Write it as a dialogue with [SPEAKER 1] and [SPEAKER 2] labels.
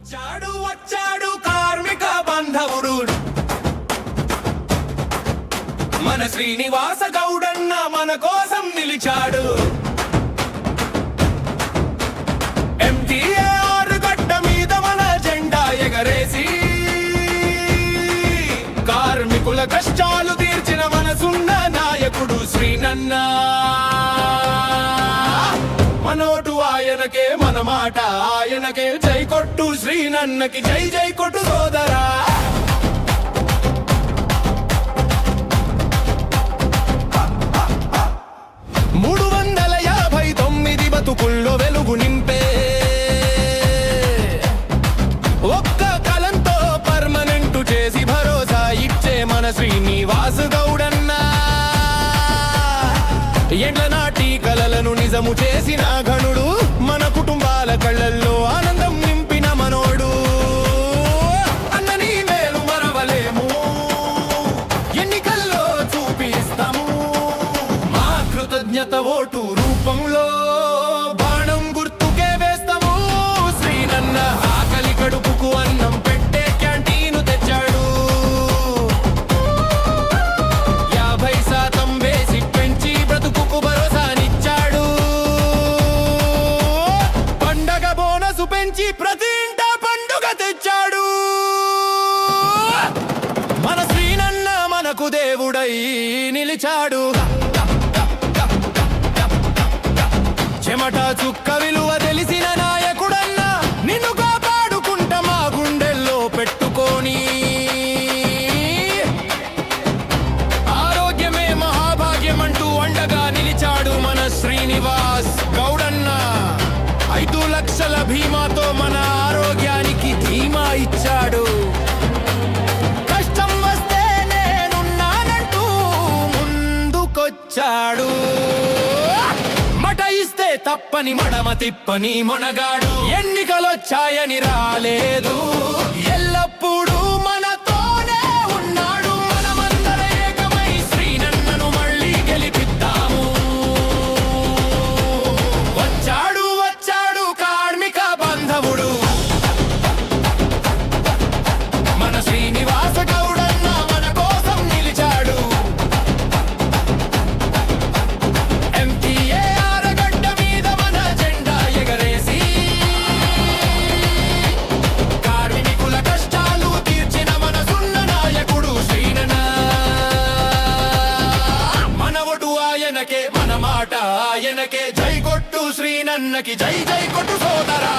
[SPEAKER 1] వచ్చాడు వచ్చాడు కార్మిక బంధవుడు మన శ్రీనివాస గౌడన్న మన కోసం నిలిచాడు. MTAR గడ్డ మీద మన జెండా ఎగరేసి కార్మికుల కష్టాలు తీర్చిన మనసున్న నాయకుడు శ్రీనన్న. మనోటు ఆయనకే మన మాట ఆయనకే జై కొట్టు శ్రీనన్నకి జై జై కొట్టు సోదరా. బతుకుల్లో వెలుగు నింపే ఒక్క కలంతో పర్మనెంట్ చేసి భరోసా ఇచ్చే మన శ్రీనివాస గౌడన్న. ఎండ్ల నాటి కలలను నిజము చేసిన ఘనుడు మన కుటుంబాల కళ్ళల్లో ఆనందం నింపిన మనోడు. అన్నని మేలు మరవలేము ఎన్నికల్లో చూపిస్తాము మా కృతజ్ఞత ఓటు రూపంలో కడుపుకు అన్నం పెట్టే క్యాంటీను తెచ్చాడు. 50% వేసి పెంచి బ్రతుకుకు భరోసానిచ్చాడు. పండగ బోనసు పెంచి ప్రతి ఇంట పండుగ తెచ్చాడు. మన శ్రీనన్న మనకు దేవుడై నిలిచాడు. చెమట చుక్క విలువ తెలిసిన నాయకుడన్న నిన్ను పెట్టుకొని ఆరోగ్యమే మహాభాగ్యమంటూ అండగా నిలిచాడు మన శ్రీనివాస్ గౌడన్న. 5 లక్షల బీమాతో మన ఆరోగ్యానికి ధీమా ఇచ్చాడు. కష్టం వస్తే నేనున్నానంటూ ముందుకొచ్చాడు. మట ఇస్తే తప్పని మడమ తిప్పని మొనగాడు. ఎన్నికలొచ్చాయని రాలేదు, ఎల్లప్పుడూ మనతోనే ఉన్నాడు. మనమందర ఏకమై శ్రీనన్నను మళ్ళీ గెలిపిద్దాము. వచ్చాడు వచ్చాడు కార్మిక బంధవుడు మన శ్రీనివాస గౌడన్న మన కోసం నిలిచాడు. MTAR గడ్డ మీద మన జెండా ఎగరేసి కార్మికుల కష్టాలు తీర్చిన మనసున్న నాయకుడు శ్రీనన్న. మనవడు ఆయనకే మన మాట ఆయనకే జై కొట్టు శ్రీనన్నకి జై జై కొట్టు సోదరా.